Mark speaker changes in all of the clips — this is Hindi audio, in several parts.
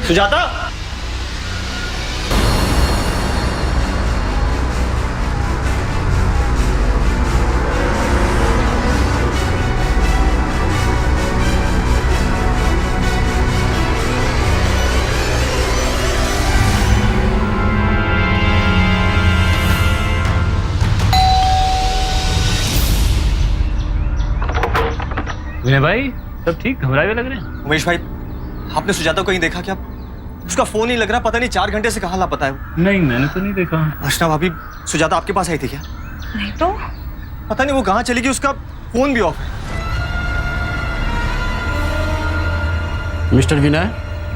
Speaker 1: सुजाता,
Speaker 2: विनय भाई सब ठीक, घबराए हुए लग रहे हैं।
Speaker 1: उमेश भाई, आपने सुजाता को कहीं देखा क्या? उसका फोन नहीं लग रहा, पता नहीं 4 घंटे से कहाँ लापता है वो।
Speaker 2: नहीं, मैंने तो नहीं देखा।
Speaker 1: अर्चना भाभी, सुजाता आपके पास आई थी क्या?
Speaker 3: नहीं तो।
Speaker 1: पता नहीं वो कहाँ चली गई, उसका फोन भी ऑफ है।
Speaker 4: मिस्टर विनय।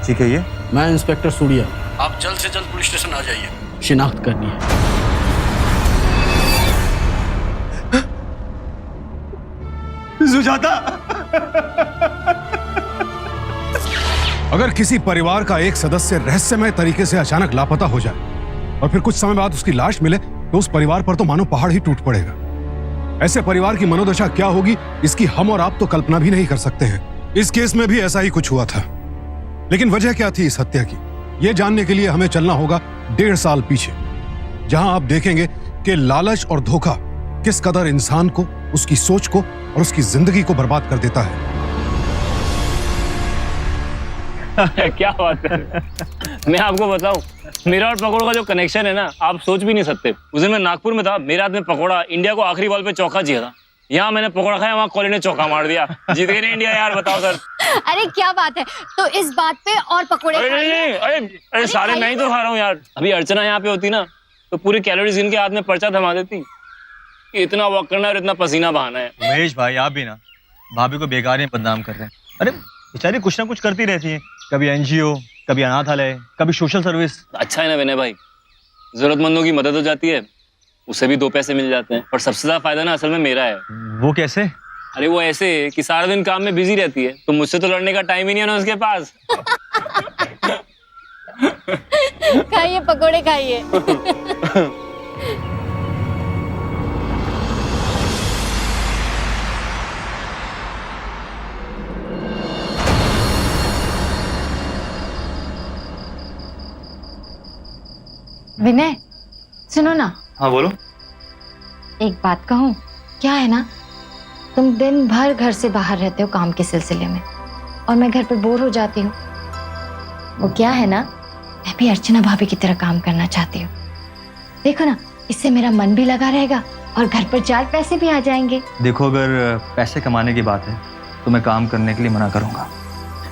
Speaker 1: जी कहिए।
Speaker 4: मैं इंस्पेक्टर सूर्या। आप जल्द से जल्द पुलिस स्टेशन आ जाइए, शिनाख्त करनी है।
Speaker 1: सुजाता,
Speaker 5: अगर किसी परिवार का एक सदस्य रहस्यमय तरीके से अचानक लापता हो जाए और फिर कुछ समय बाद उसकी लाश मिले तो उस परिवार पर तो मानो पहाड़ ही टूट पड़ेगा। ऐसे परिवार की मनोदशा क्या होगी, इसकी हम और आप तो कल्पना भी नहीं कर सकते हैं। इस केस में भी ऐसा ही कुछ हुआ था, लेकिन वजह क्या थी इस हत्या की, यह जानने के लिए हमें चलना होगा 1.5 साल पीछे, जहां आप देखेंगे कि लालच और धोखा किस कदर इंसान को, उसकी सोच को और उसकी जिंदगी को बर्बाद कर देता है।
Speaker 2: क्या बात है। मैं आपको बताऊं, मेरा और पकौड़ा का जो कनेक्शन है ना, आप सोच भी नहीं सकते। उस दिन मैं नागपुर में था, मेरे हाथ में पकौड़ा, इंडिया को आखिरी बॉल पे चौका जिया था। यहाँ मैंने पकौड़ा खाया, वहाँ कोहली ने चौका मार दिया, जीत गई इंडिया। यार बताओ सर।
Speaker 3: अरे क्या बात है, तो इस बात पे और पकोड़े
Speaker 2: अरे सारे मैं ही तो खा रहा हूँ यार। अभी अर्चना यहाँ पे होती ना तो पूरी कैलोरीज इनके हाथ में पर्चा थमा देती। इतना वॉक करना और इतना पसीना बहाना है।
Speaker 1: उमेश भाई, आप भी ना भाभी को बेकार ही बदनाम कर रहे हैं। अरे बेचारी कुछ ना कुछ करती रहती है, कभी एनजीओ, कभी अनाथालय, कभी सोशल सर्विस।
Speaker 2: अच्छा है ना विनय भाई, जरूरतमंदों की मदद हो जाती है, उसे भी 2 पैसे मिल जाते हैं। और सबसे ज्यादा फायदा ना असल में मेरा है।
Speaker 1: वो कैसे?
Speaker 2: अरे वो ऐसे कि सारा दिन काम में बिजी रहती है, तो मुझसे तो लड़ने का टाइम ही नहीं है ना उसके पास।
Speaker 3: खाइए पकोड़े खाइए। विनय सुनो ना।
Speaker 1: हाँ बोलो।
Speaker 3: एक बात कहूँ, क्या है ना, तुम दिन भर घर से बाहर रहते हो काम के सिलसिले में, और मैं घर पे बोर हो जाती हूँ। वो क्या है ना, मैं भी अर्चना भाभी की तरह काम करना चाहती हूँ। देखो ना, इससे मेरा मन भी लगा रहेगा और घर पर 4 पैसे भी आ जाएंगे।
Speaker 1: देखो, अगर पैसे कमाने की बात है तो मैं काम करने के लिए मना करूंगा,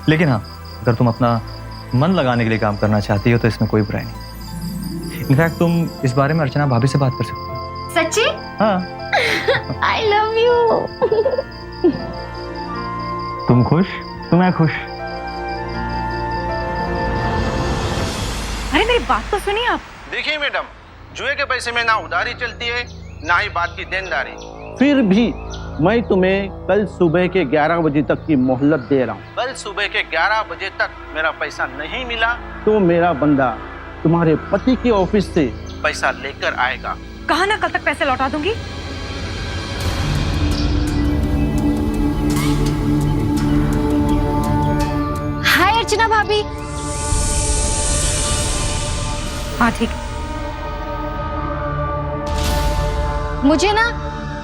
Speaker 1: लेकिन हाँ, अगर तुम अपना मन लगाने के लिए काम करना चाहती हो तो इसमें कोई बुराई नहीं। इनफैक्ट तुम इस बारे में अर्चना भाभी से बात कर सकती हो।
Speaker 3: सच्ची?
Speaker 1: हाँ।
Speaker 3: I love you.
Speaker 1: तुम खुश तो मैं खुश।
Speaker 3: अरे मेरी बात तो सुनिए आप।
Speaker 6: देखिए मैडम, जुए के पैसे में ना उधारी चलती है ना ही बात की देनदारी।
Speaker 7: फिर भी मैं तुम्हें कल सुबह के 11 बजे तक की मोहलत दे रहा हूँ।
Speaker 6: कल सुबह के 11 बजे तक मेरा पैसा नहीं मिला
Speaker 7: तो मेरा बंदा तुम्हारे पति के ऑफिस से
Speaker 6: पैसा लेकर आएगा।
Speaker 3: कहा ना कल तक पैसे लौटा दूंगी। हाय अर्चना भाभी। हाँ ठीक। मुझे ना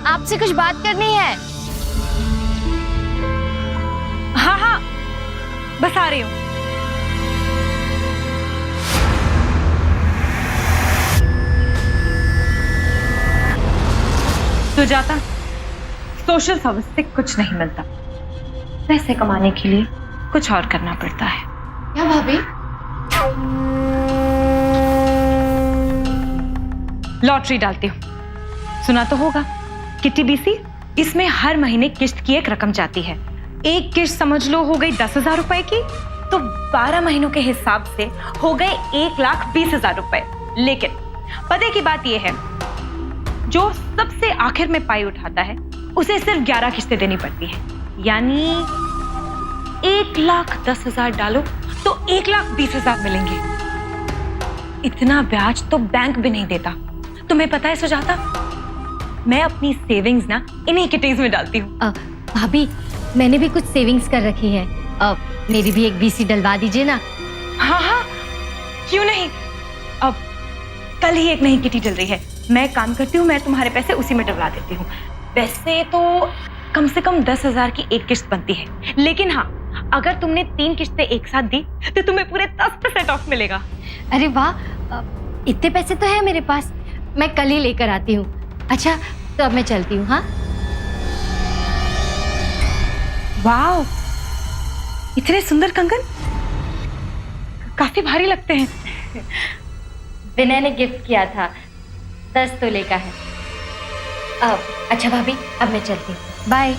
Speaker 3: आपसे कुछ बात करनी है। हाँ हाँ, बस आ रही हूँ।
Speaker 8: सुजाता, सोशल सर्विस से कुछ नहीं मिलता, पैसे कमाने के लिए कुछ और करना पड़ता है।
Speaker 3: क्या भाभी?
Speaker 8: लॉटरी डालती हूँ, सुना तो होगा, किटी बीसी। इसमें हर महीने किश्त की एक रकम जाती है। एक किश्त समझ लो हो गई 10,000 रुपए की, तो 12 महीनों के हिसाब से हो गए 1,20,000 रुपए। लेकिन पते की बात यह है, जो सबसे आखिर में पाई उठाता है उसे सिर्फ 11 किस्तें देनी पड़ती है। यानी 1,10,000 डालो तो 1,20,000 मिलेंगे। इतना ब्याज तो बैंक भी नहीं देता। तुम्हें पता है सुजाता, मैं अपनी सेविंग्स ना इन्हीं किटीज में डालती हूँ।
Speaker 3: भाभी, मैंने भी कुछ सेविंग्स कर रखी है। मेरी भी एक बीसी डलवा दीजिए ना।
Speaker 8: हाँ हाँ, क्यों नहीं। अब कल ही एक नई किटी चल रही है, मैं काम करती हूँ, मैं तुम्हारे पैसे उसी में डलवा देती हूँ। वैसे तो कम से कम 10,000 की एक किस्त बनती है, लेकिन हाँ, अगर तुमने 3 किस्तें एक साथ दी तो तुम्हें पूरे 10% ऑफ मिलेगा।
Speaker 3: अरे वाह, इतने पैसे तो है मेरे पास, मैं कल ही लेकर आती हूँ। अच्छा, तो अब मैं चलती हूँ। हाँ,
Speaker 8: वाह, इतने सुंदर कंगन, काफी भारी लगते हैं।
Speaker 3: विनय ने गिफ्ट किया था, 10 तोले का है। अब अच्छा भाभी, अब मैं चलती हूँ, बाय।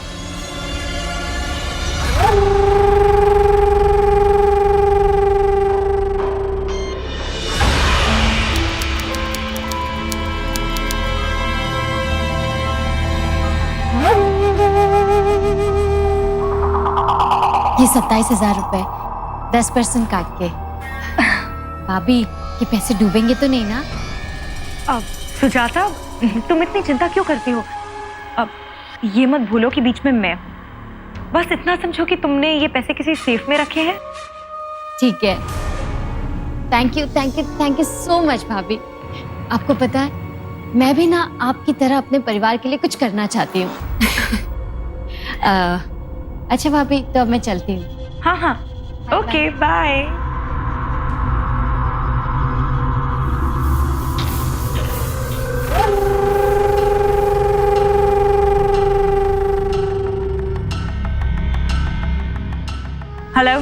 Speaker 3: ये 27,000 रुपए, 10% काट के। भाभी, ये पैसे डूबेंगे तो नहीं ना?
Speaker 8: अब सुजाता, तुम इतनी चिंता क्यों करती हो? अब ये मत भूलो कि बीच में मैं हूं। बस इतना समझो कि तुमने ये पैसे किसी सेफ में रखे हैं।
Speaker 3: ठीक है, thank you thank you thank you so much भाभी। आपको पता है, मैं भी ना आपकी तरह अपने परिवार के लिए कुछ करना चाहती हूँ। अच्छा भाभी, तो अब मैं चलती हूँ।
Speaker 8: हाँ हाँ, ओके, बाय। हेलो,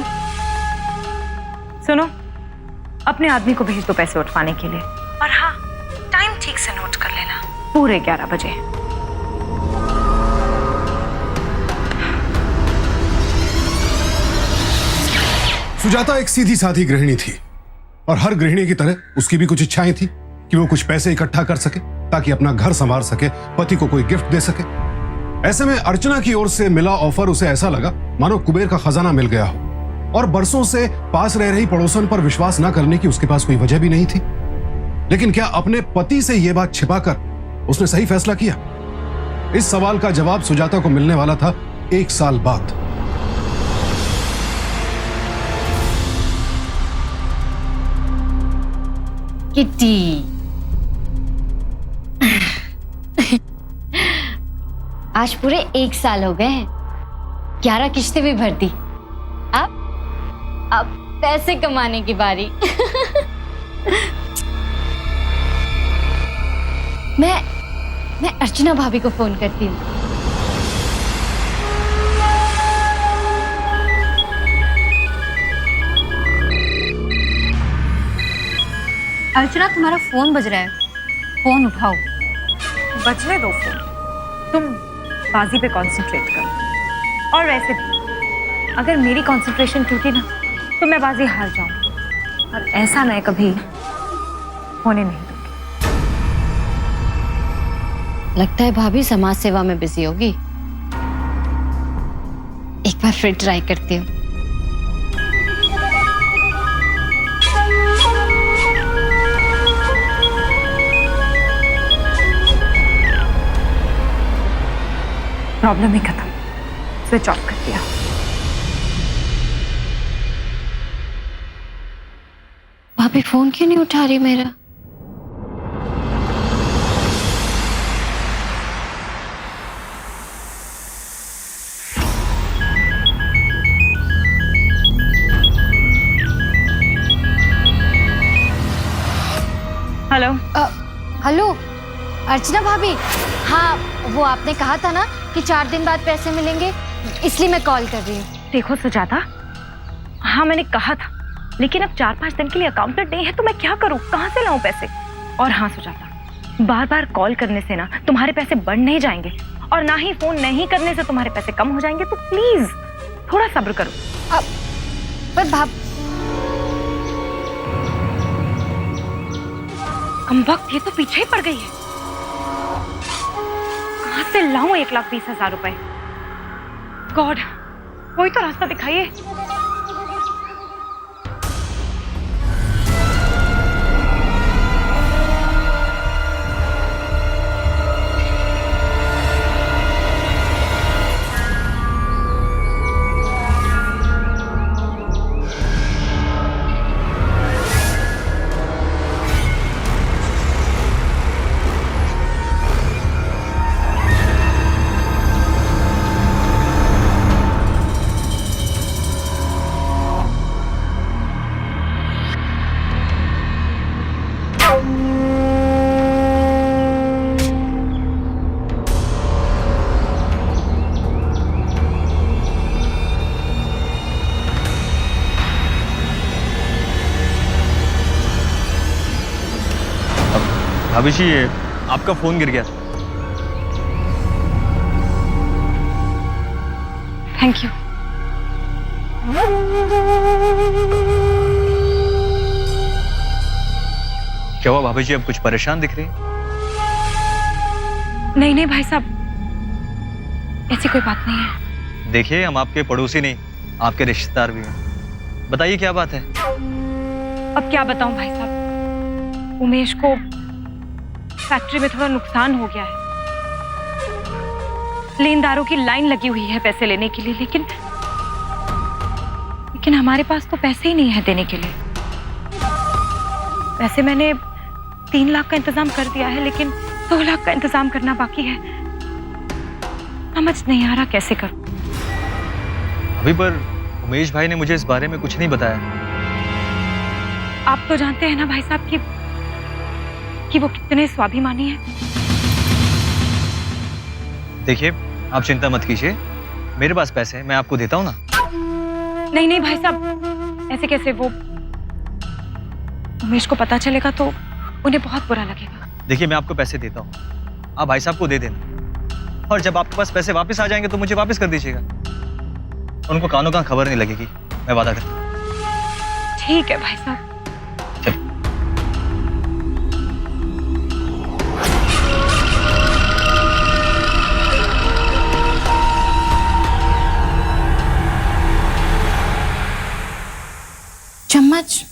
Speaker 8: सुनो, अपने आदमी को भेज दो पैसे उठवाने के लिए, और हाँ, टाइम ठीक से नोट कर लेना, पूरे 11 बजे।
Speaker 5: सुजाता एक सीधी साधी गृहिणी थी, और हर गृहिणी की तरह उसकी भी कुछ इच्छाएं थी कि वो कुछ पैसे इकट्ठा कर सके ताकि अपना घर संभाल सके, पति को कोई गिफ्ट दे सके। ऐसे में अर्चना की ओर से मिला ऑफर उसे ऐसा लगा मानो कुबेर का खजाना मिल गया हो, और बरसों से पास रह रही पड़ोसन पर विश्वास न करने की उसके पास कोई वजह भी नहीं थी। लेकिन क्या अपने पति से यह बात छिपाकर उसने सही फैसला किया? इस सवाल का जवाब सुजाता को मिलने वाला था 1 साल बाद।
Speaker 3: किटी, आज पूरे 1 साल हो गए हैं, 11 किस्तें भी भर दी। अब पैसे कमाने की बारी। मैं अर्चना भाभी को फोन करती हूँ। अर्चना, तुम्हारा फोन बज रहा है, फोन उठाओ।
Speaker 8: बजने दो फोन, तुम बाजी पे कंसंट्रेट करो। और वैसे भी अगर मेरी कंसंट्रेशन टूटी ना तो मैं बाजी हार जाऊं, और ऐसा मैं कभी होने नहीं दूंगी।
Speaker 3: लगता है भाभी समाज सेवा में बिजी होगी। एक बार फिर ट्राई करती हूँ।
Speaker 8: प्रॉब्लम ही खत्म, स्विच ऑफ कर दिया।
Speaker 3: भाभी फोन क्यों नहीं उठा रही मेरा?
Speaker 8: हेलो,
Speaker 3: हेलो अर्चना भाभी। हाँ, वो आपने कहा था ना कि 4 दिन बाद पैसे मिलेंगे, इसलिए मैं कॉल कर रही हूँ।
Speaker 8: देखो सुजाता, हाँ मैंने कहा था, लेकिन अब 4-5 दिन के लिए अकाउंटेंट नहीं है तो मैं क्या करूँ, कहाँ से लाऊं पैसे? और हाँ सुजाता, बार बार कॉल करने से ना तुम्हारे पैसे बढ़ नहीं जाएंगे, और ना ही फोन नहीं करने से तुम्हारे पैसे कम हो जाएंगे, तो प्लीज थोड़ा सब्र करो।
Speaker 3: पर
Speaker 8: कम वक्त, ये तो पीछे ही पड़ गई है। कहाँ से लाऊं 1,20,000 रुपए? गॉड, कोई तो रास्ता दिखाइए।
Speaker 1: भाभी जी ये आपका फोन गिर गया।
Speaker 8: Thank you.
Speaker 1: क्या हुआ भाभी जी, अब कुछ परेशान दिख रही हैं?
Speaker 8: नहीं नहीं भाई साहब, ऐसी कोई बात नहीं है।
Speaker 1: देखिए हम आपके पड़ोसी नहीं, आपके रिश्तेदार भी हैं। बताइए क्या बात है?
Speaker 8: अब क्या बताऊं भाई साहब, उमेश को फैक्ट्री में थोड़ा नुकसान हो गया है। लेनदारों की लाइन लगी हुई है पैसे लेने के लिए, लेकिन हमारे पास तो पैसे ही नहीं है देने के लिए। वैसे मैंने 3 लाख का इंतजाम कर दिया है, लेकिन 2 लाख का इंतजाम करना बाकी है। समझ नहीं आ रहा कैसे करूं।
Speaker 1: अभी पर उमेश भाई ने मुझे इस बारे में कुछ नहीं बताया।
Speaker 8: आप तो जानते हैं ना भाई साहब कि वो कितने स्वाभिमानी हैं।
Speaker 1: देखिए आप चिंता मत कीजिए, मेरे पास पैसे हैं, मैं आपको देता हूँ ना।
Speaker 8: नहीं नहीं भाई साहब, ऐसे कैसे? वो उमेश को पता चलेगा तो उन्हें बहुत बुरा लगेगा।
Speaker 1: देखिए मैं आपको पैसे देता हूँ, आप भाई साहब को दे देना, और जब आपके पास पैसे वापस आ जाएंगे तो मुझे वापस कर दीजिएगा। उनको कानों का खबर नहीं लगेगी, मैं वादा करता हूँ।
Speaker 8: ठीक है भाई साहब।
Speaker 3: चम्मच।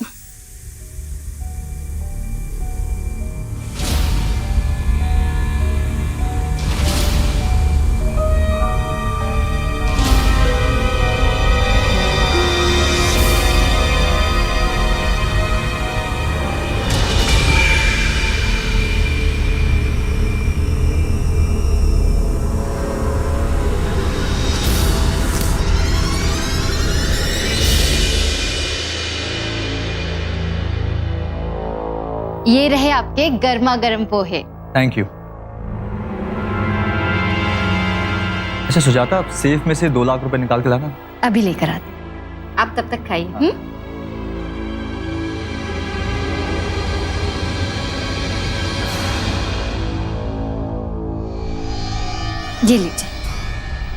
Speaker 3: ये रहे आपके गर्मा गर्म पोहे।
Speaker 1: Thank you. अच्छा सुजाता, आप सेफ में से 2 लाख रुपए निकाल के लाना।
Speaker 3: अभी लेकर आते, आप तब तक खाइए। ये लीजिए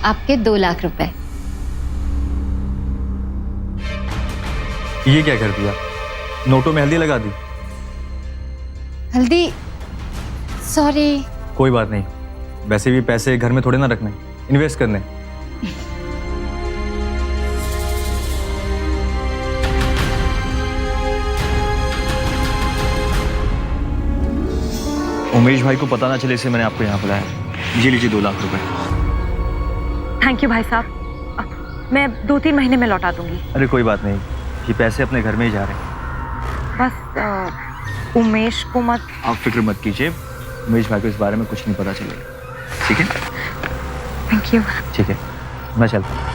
Speaker 3: आपके 2 लाख रुपए।
Speaker 1: ये क्या कर दिया, नोटों में हल्दी लगा दी?
Speaker 3: हल्दी? सॉरी।
Speaker 1: कोई बात नहीं, वैसे भी पैसे घर में थोड़े ना रखने, इन्वेस्ट करने। उमेश भाई को पता ना चले इसलिए मैंने आपको यहाँ बुलाया। ये लीजिए 2 लाख रुपए।
Speaker 8: थैंक यू भाई साहब, मैं 2-3 महीने में लौटा दूंगी।
Speaker 1: अरे कोई बात नहीं, ये पैसे अपने घर में ही जा रहे हैं।
Speaker 8: बस उमेश को मत।
Speaker 1: आप फिक्र मत कीजिए, उमेश भाई को इस बारे में कुछ नहीं पता चलेगा, ठीक है?
Speaker 8: Thank you.
Speaker 1: ठीक है, मैं चलता हूँ।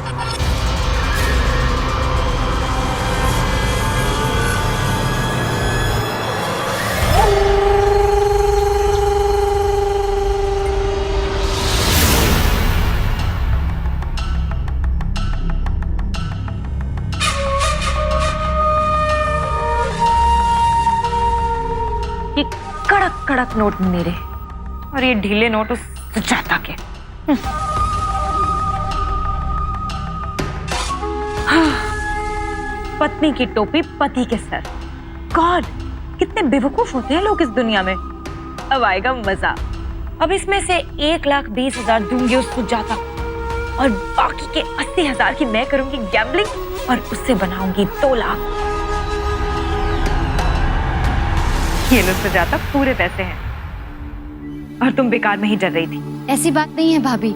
Speaker 8: ये कड़क कड़क नोट मेरे, और ये ढीले नोट उस सुजाता के। पत्नी की टोपी पति के सर। गॉड, कितने बेवकूफ होते हैं लोग इस दुनिया में। अब आएगा मजा। अब इसमें से 1,20,000 दूंगी उस सुजाता को, और बाकी के 80,000 की मैं करूंगी गैम्बलिंग, और उससे बनाऊंगी 2 लाख। ये लो सुजाता, पूरे पैसे हैं, और तुम बेकार में ही जल रही थी।
Speaker 3: ऐसी बात नहीं है भाभी,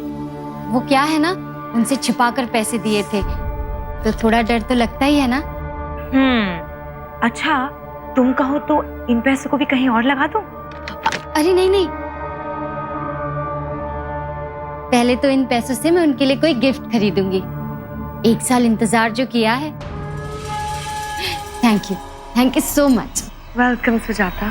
Speaker 3: वो क्या है ना, उनसे छिपाकर पैसे दिए थे, तो थोड़ा डर तो लगता ही है ना।
Speaker 8: अच्छा, तुम कहो तो इन पैसों को भी कहीं और लगा दूं?
Speaker 3: अरे नहीं नहीं, पहले तो इन पैसों से मैं उनके लिए कोई गिफ्ट खरीदूंगी। 1 साल इंतजार जो किया है। Thank you so much.
Speaker 8: Welcome Sujata.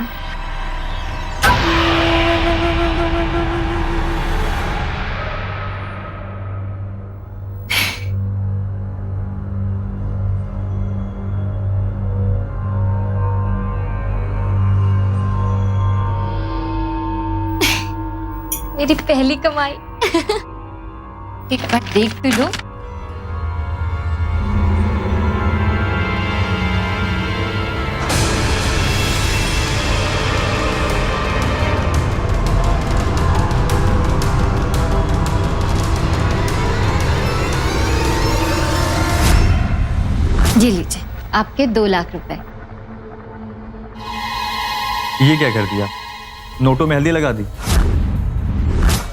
Speaker 3: मेरी पहली कमाई। एक बार देख तो लो। ये लीजिए आपके 2 लाख रुपए।
Speaker 1: ये क्या कर दिया? नोटों में हल्दी लगा दी।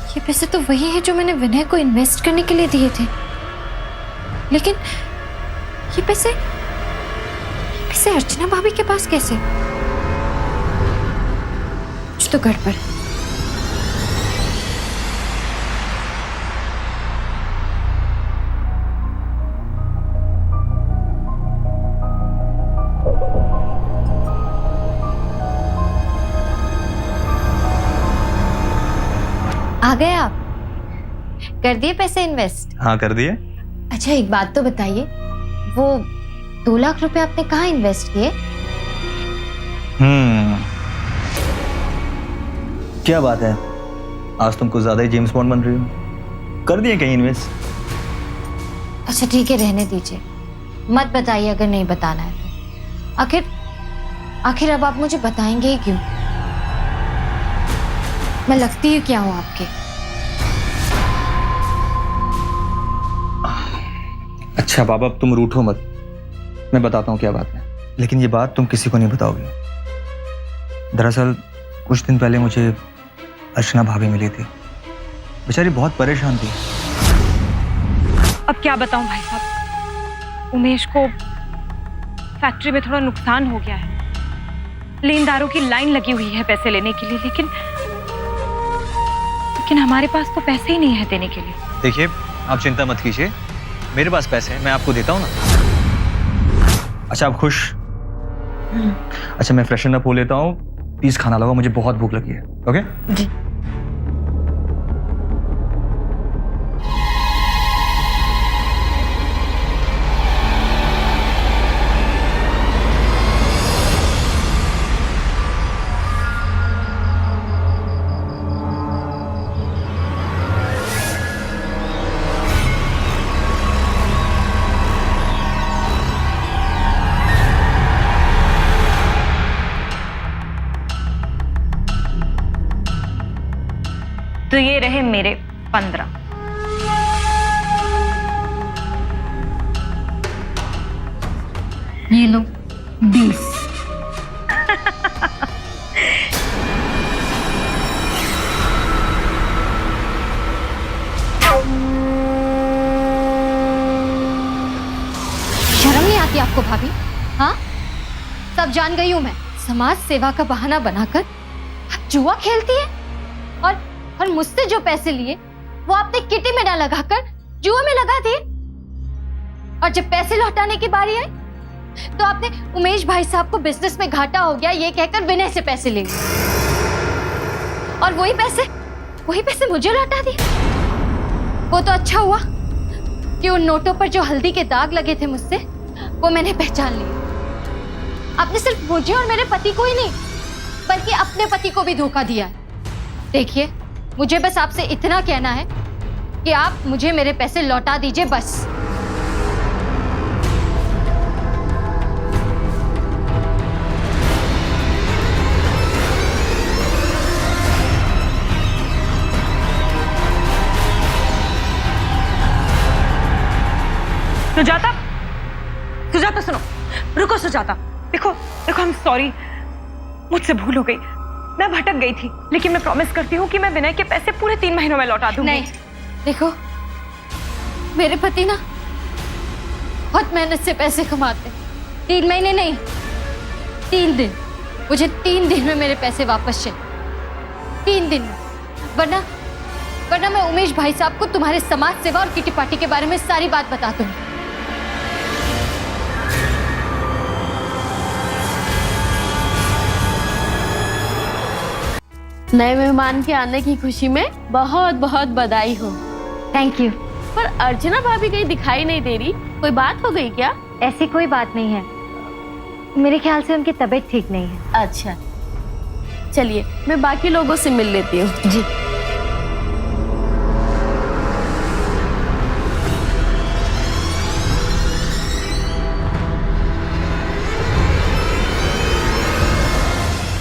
Speaker 3: ये पैसे तो वही है जो मैंने विनय को इन्वेस्ट करने के लिए दिए थे, लेकिन ये पैसे अर्चना भाभी के पास कैसे? कुछ तो गड़बड़। आ गए आप? कर दिए पैसे इन्वेस्ट?
Speaker 1: हाँ कर दिए।
Speaker 3: अच्छा एक बात तो बताइए, वो 2 लाख रुपए आपने कहाँ इन्वेस्ट किए?
Speaker 1: क्या बात है, आज तुम कुछ ज्यादा ही जेम्स बॉन्ड बन रही हो। कर दिए कहीं इन्वेस्ट?
Speaker 3: अच्छा ठीक है, रहने दीजिए, मत बताइए अगर नहीं बताना है तो। आखिर अब आप मुझे बताएंगे ही क्यों? मैं लगती ही क्या हूं आपके?
Speaker 1: अच्छा बाबा अब तुम रूठो मत, मैं बताता हूँ क्या बात है, लेकिन ये बात तुम किसी को नहीं बताओगे। दरअसल कुछ दिन पहले मुझे अर्चना भाभी मिली थी, बेचारी बहुत परेशान थी।
Speaker 8: अब क्या बताऊं भाई साहब, उमेश को फैक्ट्री में थोड़ा नुकसान हो गया है, लेनदारों की लाइन लगी हुई है पैसे लेने के लिए, लेकिन हमारे पास तो पैसे ही नहीं है देने के लिए।
Speaker 1: देखिए आप चिंता मत कीजिए, मेरे पास पैसे हैं, मैं आपको देता हूँ ना। अच्छा आप खुश? अच्छा मैं फ्रेशन अप हो लेता हूँ, प्लीज खाना लगाओ, मुझे बहुत भूख लगी है। ओके
Speaker 3: जी।
Speaker 8: तो ये रहे मेरे 15।
Speaker 3: ये लो 20। शर्म नहीं आती आपको भाभी? हाँ सब जान गई हूं मैं, समाज सेवा का बहाना बनाकर आप जुआ खेलती है, और मुझसे जो पैसे लिए वो आपने किटी में ना लगाकर जुआ में लगा दिए, और जब पैसे लौटाने की बारी आई तो आपने उमेश भाई साहब को बिजनेस में घाटा हो गया ये कहकर विनय से पैसे ले लिए, और वही पैसे मुझे लौटा दिए। वो तो अच्छा हुआ कि उन नोटों पर जो हल्दी के दाग लगे थे मुझसे, वो मैंने पहचान लिए। आपने सिर्फ मुझे और मेरे पति को ही नहीं बल्कि अपने पति को भी धोखा दिया है। देखिए मुझे बस आपसे इतना कहना है कि आप मुझे मेरे पैसे लौटा दीजिए बस।
Speaker 8: सुजाता सुनो, रुको सुजाता, देखो आई एम सॉरी, मुझसे भूल हो गई, मैं भटक गई थी, लेकिन मैं प्रॉमिस करती हूँ कि मैं विनय के पैसे पूरे 3 महीनों में लौटा दूंगी।
Speaker 3: नहीं देखो, मेरे पति ना बहुत मेहनत से पैसे कमाते, 3 महीने नहीं 3 दिन, मुझे 3 दिन में मेरे पैसे वापस चाहिए, 3 दिन में, वरना मैं उमेश भाई साहब को तुम्हारे समाज सेवा और किटी पार्टी के बारे में सारी बात बता दूंगी।
Speaker 9: नए मेहमान के आने की खुशी में बहुत बहुत बधाई हो।
Speaker 3: Thank you.
Speaker 9: पर अर्चना भाभी कहीं दिखाई नहीं दे रही, कोई बात हो गई क्या?
Speaker 3: ऐसी कोई बात नहीं है, मेरे ख्याल से उनकी तबीयत ठीक नहीं है।
Speaker 9: अच्छा चलिए मैं बाकी लोगों से मिल लेती हूँ।
Speaker 3: जी।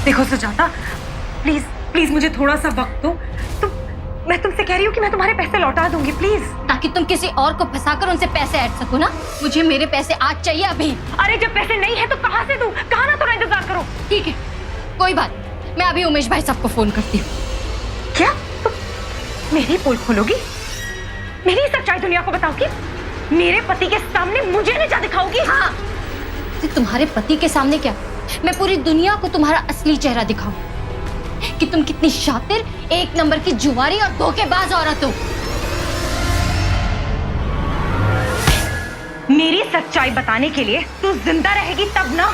Speaker 8: देखो सुजाता, प्लीज प्लीज मुझे थोड़ा सा वक्त दो। मैं तुमसे कह रही हूँ कि मैं तुम्हारे पैसे लौटा दूंगी, प्लीज।
Speaker 9: ताकि तुम किसी और को फंसाकर उनसे पैसे ऐड सको ना। मुझे मेरे पैसे आज चाहिए, अभी।
Speaker 8: अरे जब पैसे नहीं है तो कहाँ से दूं? कहाँ ना थोड़ा इंतजार करो।
Speaker 9: ठीक है, कोई बात, मैं अभी उमेश भाई साहब को फोन करती हूँ।
Speaker 8: क्या तुम मेरी पोल खोलोगी? मेरी सच्चाई दुनिया को बताओगी? मेरे पति के सामने मुझे नीचा दिखाओगी?
Speaker 9: हाँ, तुम्हारे पति के सामने क्या, मैं पूरी दुनिया को तुम्हारा असली चेहरा दिखाऊं कि तुम कितनी शातिर, एक नंबर की जुआरी और धोखेबाज औरत हो।
Speaker 8: मेरी सच्चाई बताने के लिए तू जिंदा रहेगी तब ना।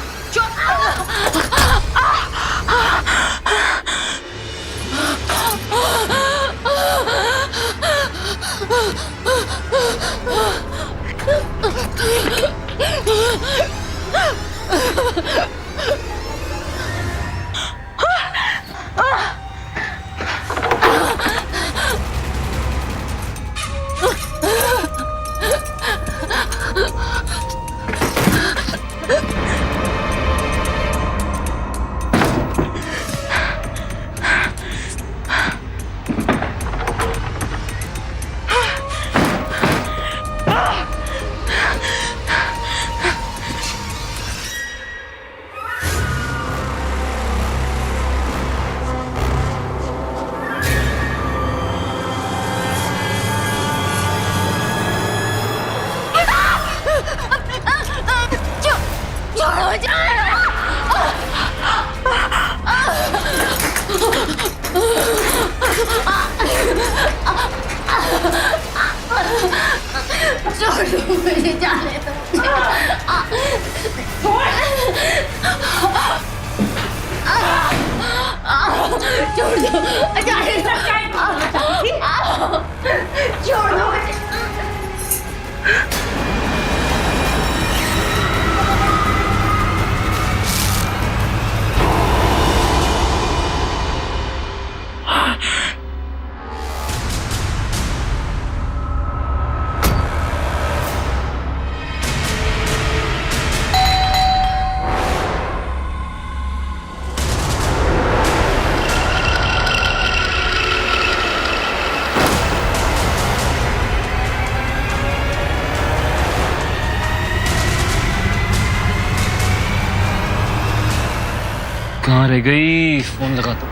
Speaker 9: मुझे जाने दो। छोड़ दो, जाने दो। छोड़ दो।
Speaker 2: कहाँ रह गई? फोन लगा दो।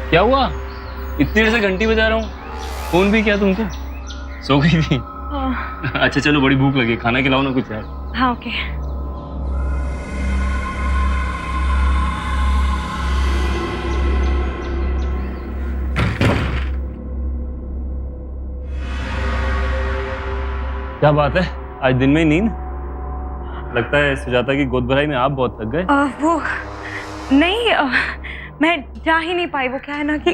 Speaker 2: क्या हुआ? इतनी देर से घंटी बजा रहा हूँ, फोन भी किया तुमको? सो गई थी? अच्छा चलो, बड़ी भूख लगी, खाना खिलाओ ना कुछ यार।
Speaker 8: हाँ ओके।
Speaker 2: क्या बात है, आज दिन में ही नींद? लगता है सुजाता की गोद भराई में आप बहुत थक गए।
Speaker 8: वो नहीं, मैं जा ही नहीं पाई। वो क्या है ना कि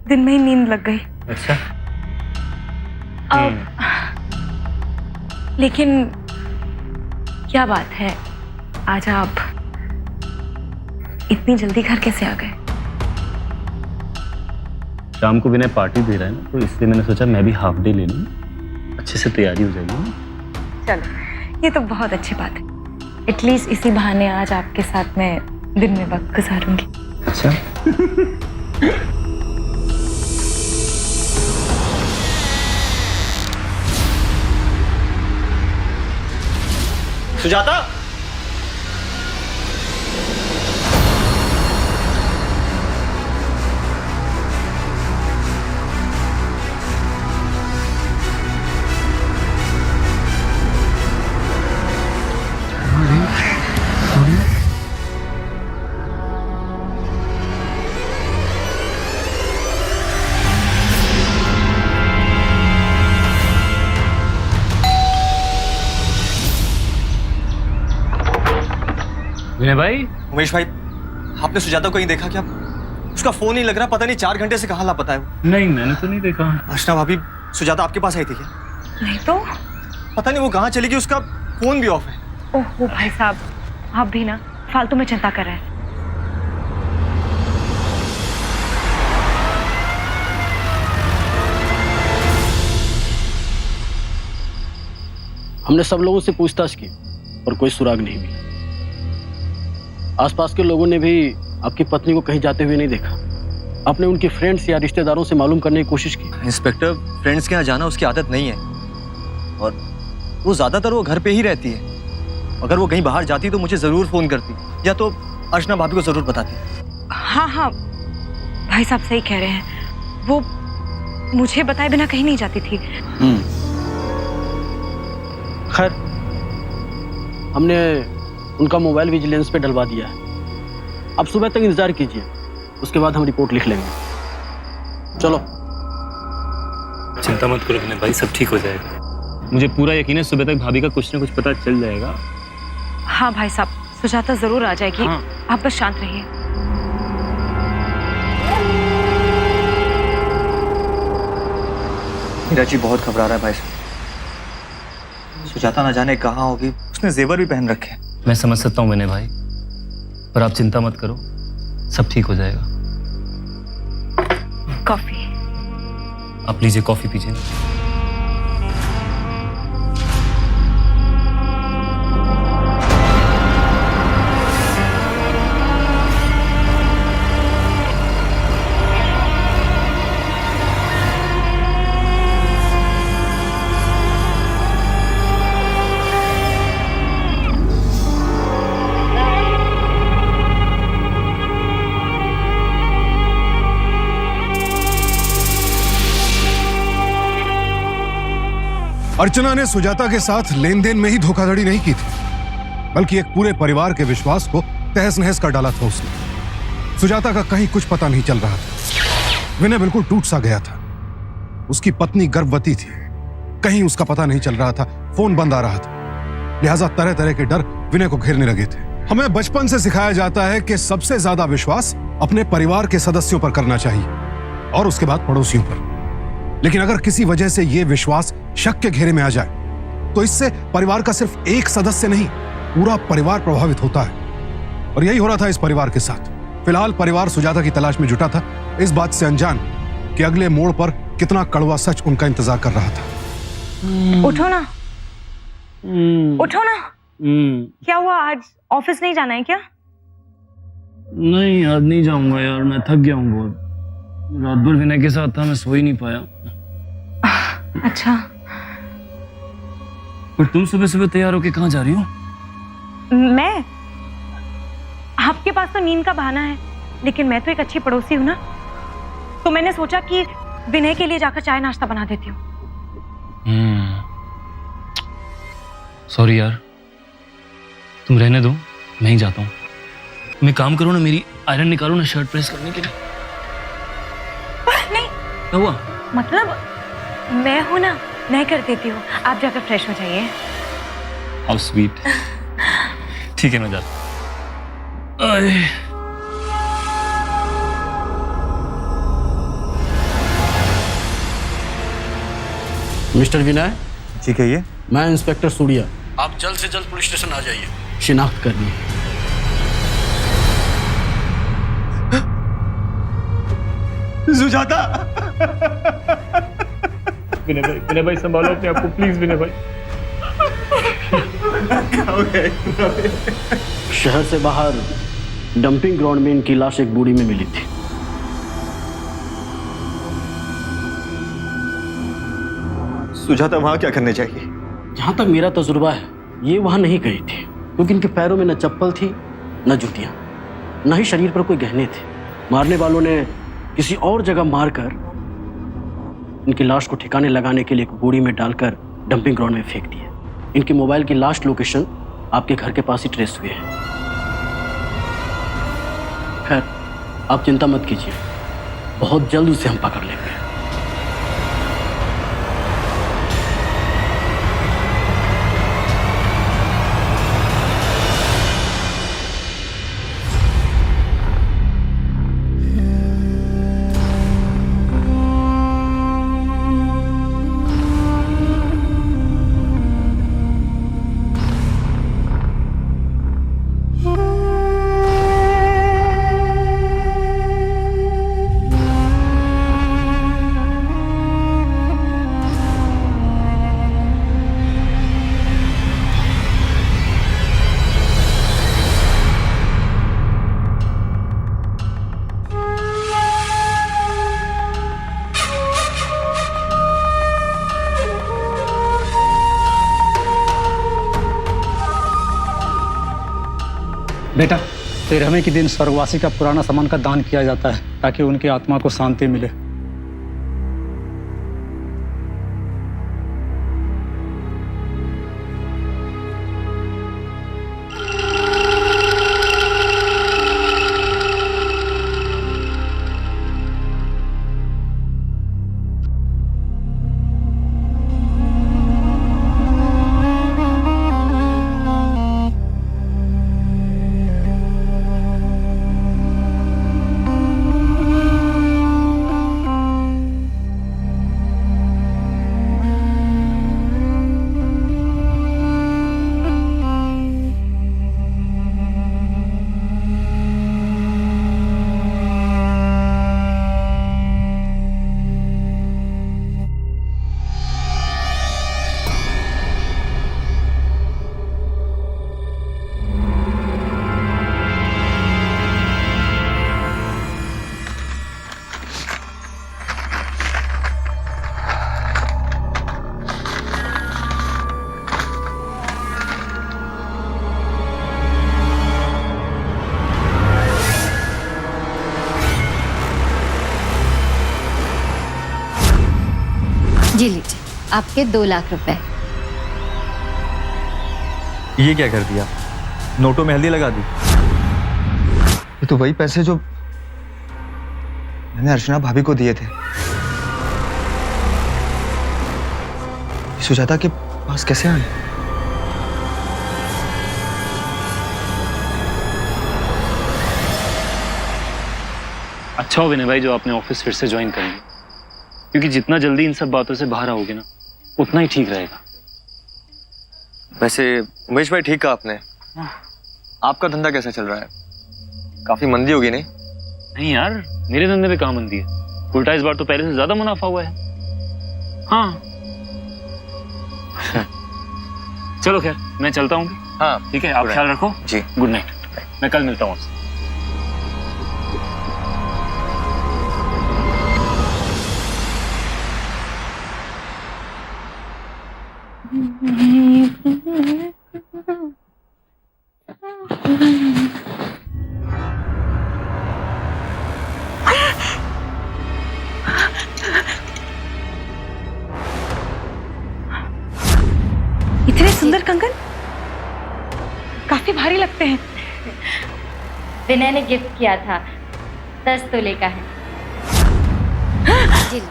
Speaker 8: दिन में ही नींद लग गई।
Speaker 2: अच्छा।
Speaker 8: लेकिन क्या बात है, आज आप इतनी जल्दी घर कैसे आ गए?
Speaker 2: शाम को विनय पार्टी दे रहा है ना, तो इसलिए मैंने सोचा मैं भी हाफ डे ले लूँ, अच्छे से तैयारी हो जाएगी।
Speaker 8: चलो, ये तो बहुत अच्छी बात है। एटलीस्ट इसी बहाने आज आपके साथ मैं दिन में वक्त गुजारूंगी।
Speaker 2: अच्छा।
Speaker 1: सुजाता,
Speaker 2: विनय भाई।
Speaker 1: उमेश भाई, आपने सुजाता को कहीं देखा क्या? उसका फोन नहीं लग रहा, पता नहीं 4 घंटे से कहाँ लापता है वो।
Speaker 2: नहीं, मैंने तो नहीं देखा।
Speaker 1: अर्चना भाभी, सुजाता आपके पास आई थी क्या?
Speaker 8: नहीं तो।
Speaker 1: पता नहीं वो कहाँ चली गई, उसका फोन भी ऑफ है।
Speaker 8: ओहो भाई साहब, आप भी ना फालतू में चिंता कर रहे हैं।
Speaker 4: हमने सब लोगों से पूछताछ की और कोई सुराग नहीं मिला। आसपास के लोगों ने भी आपकी पत्नी को कहीं जाते हुए नहीं देखा। आपने उनके फ्रेंड्स या रिश्तेदारों से मालूम करने की कोशिश की?
Speaker 1: इंस्पेक्टर, फ्रेंड्स के यहाँ जाना उसकी आदत नहीं है और वो ज्यादातर वो घर पे ही रहती है। अगर वो कहीं बाहर जाती तो मुझे जरूर फोन करती या तो अर्चना भाभी को जरूर बताती।
Speaker 8: हाँ हाँ, भाई साहब सही कह रहे हैं। वो मुझे बताए बिना कहीं नहीं जाती थी।
Speaker 4: खैर, हमने उनका मोबाइल विजिलेंस पे डलवा दिया है। अब सुबह तक इंतजार कीजिए, उसके बाद हम रिपोर्ट लिख लेंगे। चलो।
Speaker 2: चिंता मत करो विनय भाई, सब ठीक हो जाएगा। मुझे पूरा यकीन है सुबह तक भाभी का कुछ ना कुछ पता चल जाएगा।
Speaker 8: हाँ भाई साहब, सुजाता जरूर आ जाएगी।
Speaker 2: हाँ।
Speaker 8: आप बस शांत रहिए।
Speaker 1: मीरा जी बहुत घबरा रहा है भाई साहब। सुजाता ना जाने कहाँ होगी, उसने जेवर भी पहन रखे हैं।
Speaker 2: मैं समझ सकता हूँ विनय भाई, पर आप चिंता मत करो, सब ठीक हो जाएगा।
Speaker 8: कॉफी।
Speaker 2: आप लीजिए, कॉफी पीजिए।
Speaker 5: अर्चना ने सुजाता के साथ लेन देन में ही धोखाधड़ी नहीं की थी, बल्कि एक पूरे परिवार के विश्वास को तहस नहस कर डाला था उसने। सुजाता का कहीं कुछ पता नहीं चल रहा था। विनय बिल्कुल टूट सा गया था। उसकी पत्नी गर्भवती थी, कहीं उसका पता नहीं चल रहा था, फोन बंद आ रहा था। लिहाजा तरह तरह के डर विनय को घेरने लगे थे। हमें बचपन से सिखाया जाता है कि सबसे ज्यादा विश्वास अपने परिवार के सदस्यों पर करना चाहिए और उसके बाद पड़ोसियों पर। लेकिन अगर किसी वजह से यह विश्वास शक के घेरे में आ जाए तो इससे परिवार का सिर्फ एक सदस्य नहीं, पूरा परिवार प्रभावित होता है। और यही हो रहा था इस परिवार के साथ। फिलहाल परिवार सुजाता की तलाश में जुटा था, इस बात से अनजान कि अगले मोड़ पर कितना कड़वा सच उनका इंतजार कर रहा था।
Speaker 8: उठो ना, उठो ना। क्या हुआ, आज ऑफिस नहीं जाना है क्या?
Speaker 2: नहीं, आज नहीं जाऊंगा यार, मैं थक गया हूँ बहुत। रात भर विनय के साथ था, मैं सो ही नहीं पाया।
Speaker 8: अच्छा।
Speaker 2: पर तुम सुबह सुबह तैयार होके कहाँ जा रही हो?
Speaker 8: मैं? आपके पास तो नींद का बहाना है, लेकिन मैं तो एक अच्छी पड़ोसी हूँ ना, तो मैंने सोचा कि विनय के लिए जाकर चाय नाश्ता बना देती हूँ।
Speaker 2: सॉरी यार, तुम रहने दो, मैं ही जाता हूँ। मैं काम करूँ ना, मेरी आयरन निकालो ना शर्ट प्रेस करने के लिए।
Speaker 8: नहीं।
Speaker 2: क्या हुआ?
Speaker 8: मतलब मैं हूं ना, मैं कर देती हूँ, आप जाकर फ्रेश हो जाइए।
Speaker 2: How sweet. ठीक है मैं जाता हूं। अरे
Speaker 4: मिस्टर विनय,
Speaker 1: जी कहिए।
Speaker 4: मैं इंस्पेक्टर सूर्या। आप जल्द से जल्द पुलिस स्टेशन आ जाइए, शिनाख्त करनी है।
Speaker 1: सुजाता।
Speaker 2: विनय भाई संभालो अपने आप को प्लीज विनय भाई।
Speaker 4: शहर से बाहर डंपिंग ग्राउंड में इनकी लाश एक बूढ़ी में मिली थी।
Speaker 1: सुजाता वहां क्या करने चाहिए?
Speaker 4: जहां तक मेरा तजुर्बा है, ये वहां नहीं गई थी, क्योंकि इनके पैरों में न चप्पल थी न जूतियां, न ही शरीर पर कोई गहने थे। मारने वालों ने किसी और जगह मारकर इनकी लाश को ठिकाने लगाने के लिए एक बोरी में डालकर डंपिंग ग्राउंड में फेंक दिया। इनके मोबाइल की लास्ट लोकेशन आपके घर के पास ही ट्रेस हुए है। खैर, आप चिंता मत कीजिए, बहुत जल्द उसे हम पकड़ लेंगे।
Speaker 10: बेटा, 13वें के दिन स्वर्गवासी का पुराना सामान का दान किया जाता है ताकि उनकी आत्मा को शांति मिले।
Speaker 9: जी लीजिए, आपके 2 लाख रुपए।
Speaker 1: ये क्या कर दिया? नोटों में हल्दी लगा दी। ये तो वही पैसे जो मैंने अर्चना भाभी को दिए थे। सुजाता के पास कैसे आए?
Speaker 2: अच्छा हो विनय भाई जो आपने ऑफिस फिर से ज्वाइन कर लिया, क्योंकि जितना जल्दी इन सब बातों से बाहर आओगे ना उतना ही ठीक रहेगा।
Speaker 1: वैसे उमेश भाई, ठीक कहा आपने। आपका धंधा कैसा चल रहा है? काफी मंदी होगी नहीं?
Speaker 2: नहीं यार, मेरे धंधे में कहाँ मंदी है, उल्टा इस बार तो पहले से ज्यादा मुनाफा हुआ है। हाँ चलो खैर, मैं चलता हूँ।
Speaker 1: हाँ
Speaker 2: ठीक है, आप ख्याल रखो
Speaker 1: जी।
Speaker 2: गुड नाइट, मैं कल मिलता हूँ आपसे।
Speaker 8: इतने सुंदर कंगन काफी भारी लगते हैं।
Speaker 3: विनय ने गिफ्ट किया था, 10 तोले का है। जी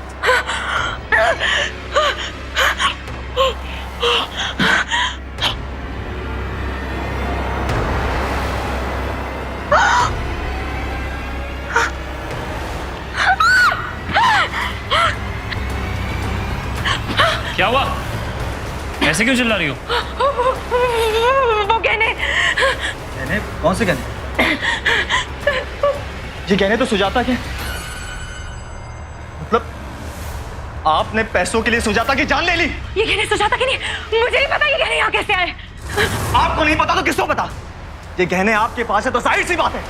Speaker 2: क्या हुआ? ऐसे क्यों चिल्ला रही हो?
Speaker 8: वो गहने।
Speaker 1: गहने? कौन से गहने? ये गहने तो सुजाता के। मतलब आपने पैसों के लिए सुजाता की जान ले ली?
Speaker 8: ये गहने सुजाता के नहीं, मुझे नहीं पता ये गहने यहाँ कैसे आए।
Speaker 1: आपको नहीं पता तो किसको पता? ये गहने आपके पास है तो जाहिर सी बात है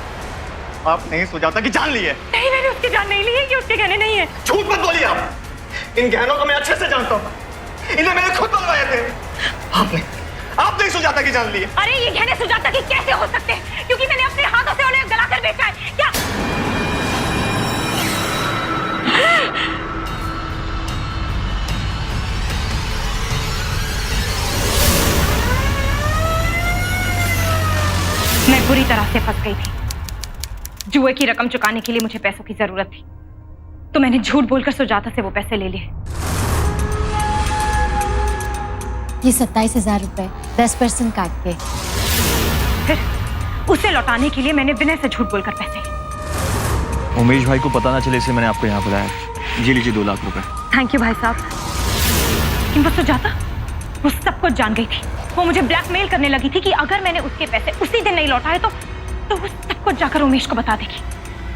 Speaker 1: आपने सुजाता की जान ली है।
Speaker 8: नहीं, मैंने उसकी जान नहीं ली है, ये उसके गहने नहीं है।
Speaker 1: झूठ मत बोलिए आप। इन गहनों को मैं अच्छे से जानता हूँ, इन्हें मैंने खुद बनवाए थे। आपने ही सुजाता की जान ली है।
Speaker 8: अरे ये गहने सुजाता की कैसे हो सकते हैं? क्योंकि मैंने अपने हाथों से उन्हें गलाकर बेचा है। क्या? मैं बुरी तरह से फंस गई थी। जुए की रकम चुकाने के लिए मुझे पैसों की जरूरत थी, तो मैंने झूठ बोलकर सुजाता से वो पैसे ले लिए।
Speaker 9: ये 27,000 रुपए 10% काट के।
Speaker 8: फिर उसे लौटाने के लिए मैंने विनय से झूठ बोलकर पैसे लिए।
Speaker 1: उमेश भाई को पता ना चले इसलिए मैंने आपको यहाँ बुलाया। ये लीजिए 2 लाख रुपए।
Speaker 8: थैंक यू भाई साहब। लेकिन वो सुजाता, वो सब कुछ जान गई थी। वो मुझे ब्लैकमेल करने लगी थी कि अगर मैंने उसके पैसे उसी दिन नहीं लौटाए तो वो सब कुछ जाकर उमेश को बता देगी।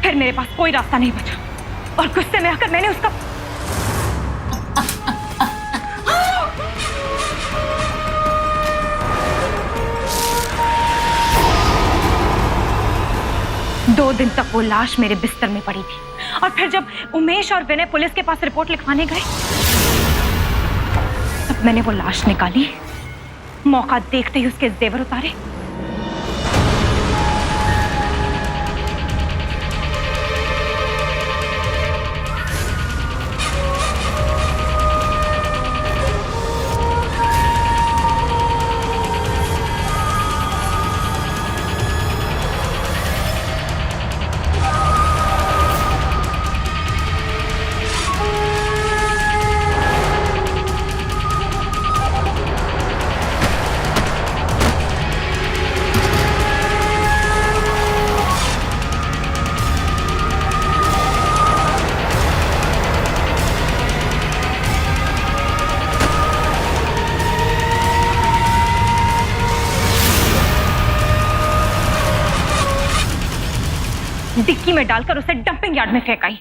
Speaker 8: फिर मेरे पास कोई रास्ता नहीं बचा और गुस्से में आकर मैंने उसका दो दिन तक वो लाश मेरे बिस्तर में पड़ी थी। और फिर जब उमेश और विनय पुलिस के पास रिपोर्ट लिखवाने गए तब मैंने वो लाश निकाली, मौका देखते ही उसके जेवर उतारे। डिक्की में डालकर उसे डंपिंग यार्ड में फेंकाई।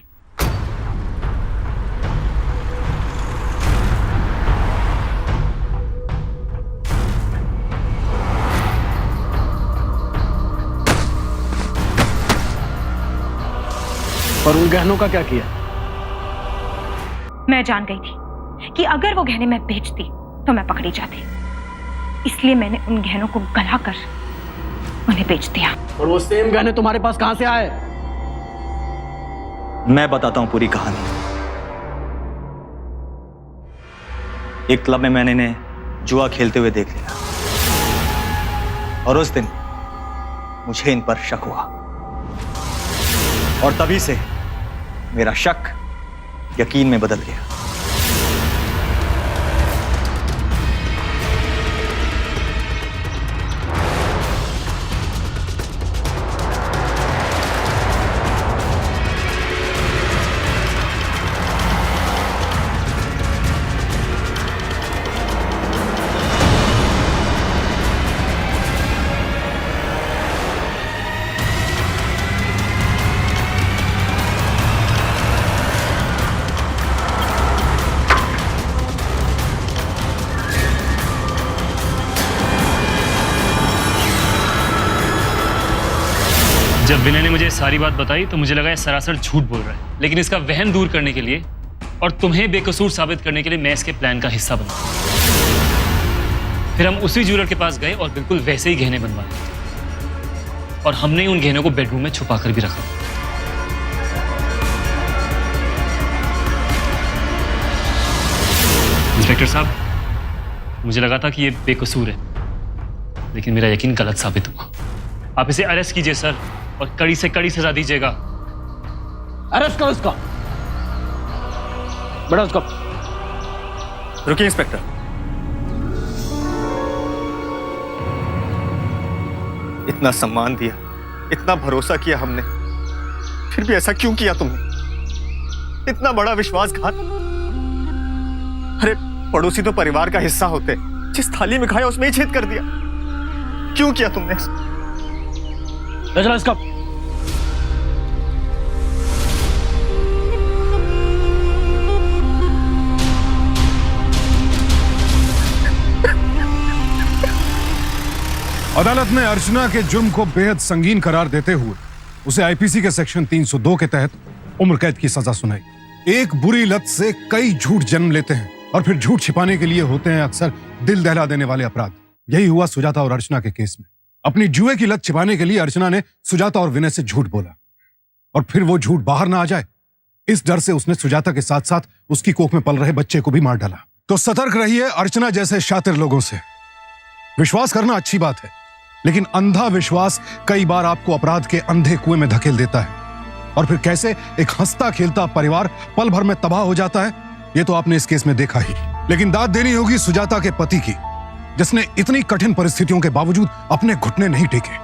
Speaker 4: और उन गहनों का क्या किया?
Speaker 8: मैं जान गई थी कि अगर वो गहने मैं बेचती तो मैं पकड़ी जाती, इसलिए मैंने उन गहनों को गलाकर उन्हें बेच दिया।
Speaker 4: और वो सेम गहने तुम्हारे पास कहां से आए?
Speaker 1: मैं बताता हूं पूरी कहानी। एक क्लब में मैंने इन्हें जुआ खेलते हुए देख लिया और उस दिन मुझे इन पर शक हुआ और तभी से मेरा शक यकीन में बदल गया।
Speaker 2: जब विनय ने मुझे सारी बात बताई तो मुझे लगा ये सरासर झूठ बोल रहा है, लेकिन इसका वहम दूर करने के लिए और तुम्हें बेकसूर साबित करने के लिए मैं इसके प्लान का हिस्सा बना। फिर हम उसी ज्वेलर के पास गए और बिल्कुल वैसे ही गहने बनवाए और हमने उन गहनों को बेडरूम में छुपा कर भी रखा। इंस्पेक्टर साहब, मुझे लगा था कि ये बेकसूर है, लेकिन मेरा यकीन गलत साबित हुआ। आप इसे अरेस्ट कीजिए सर और कड़ी से कड़ी सजा दीजिएगा।
Speaker 4: अरेस्ट करो इसका। बड़ा उसका।
Speaker 1: रुकिए इंस्पेक्टर। इतना सम्मान दिया, इतना भरोसा किया हमने, फिर भी ऐसा क्यों किया तुमने? इतना बड़ा विश्वासघात। अरे पड़ोसी तो परिवार का हिस्सा होते, जिस थाली में खाया उसमें ही छेद कर दिया। क्यों किया तुमने?
Speaker 4: ले चलो इसका।
Speaker 5: अदालत ने अर्चना के जुर्म को बेहद संगीन करार देते हुए उसे आईपीसी के सेक्शन 302 के तहत उम्र कैद की सजा सुनाई। एक बुरी लत से कई झूठ जन्म लेते हैं और फिर झूठ छिपाने के लिए होते हैं अक्सर दिल दहला देने वाले अपराध। यही हुआ सुजाता और अर्चना के केस में। अपनी जुए की लत छिपाने के लिए अर्चना ने सुजाता और विनय से झूठ बोला और फिर वो झूठ बाहर ना आ जाए, इस डर से उसने सुजाता के साथ साथ उसकी कोख में पल रहे बच्चे को भी मार डाला। तो सतर्क रहिए अर्चना जैसे शातिर लोगों से। विश्वास करना अच्छी बात है, लेकिन अंधा विश्वास कई बार आपको अपराध के अंधे कुएं में धकेल देता है। और फिर कैसे एक हंसता खेलता परिवार पल भर में तबाह हो जाता है, यह तो आपने इस केस में देखा ही। लेकिन दाद देनी होगी सुजाता के पति की, जिसने इतनी कठिन परिस्थितियों के बावजूद अपने घुटने नहीं टेके।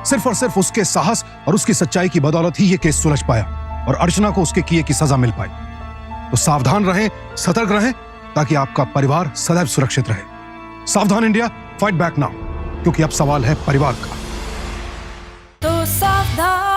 Speaker 5: सिर्फ और सिर्फ उसके साहस और उसकी सच्चाई की बदौलत ही यह केस सुलझ पाया और अर्चना को उसके किए की सजा मिल पाई। तो सावधान रहें, सतर्क रहें, ताकि आपका परिवार सदैव सुरक्षित रहे। सावधान इंडिया, फाइट बैक नाउ, क्योंकि अब सवाल है परिवार का।
Speaker 11: तो सावधान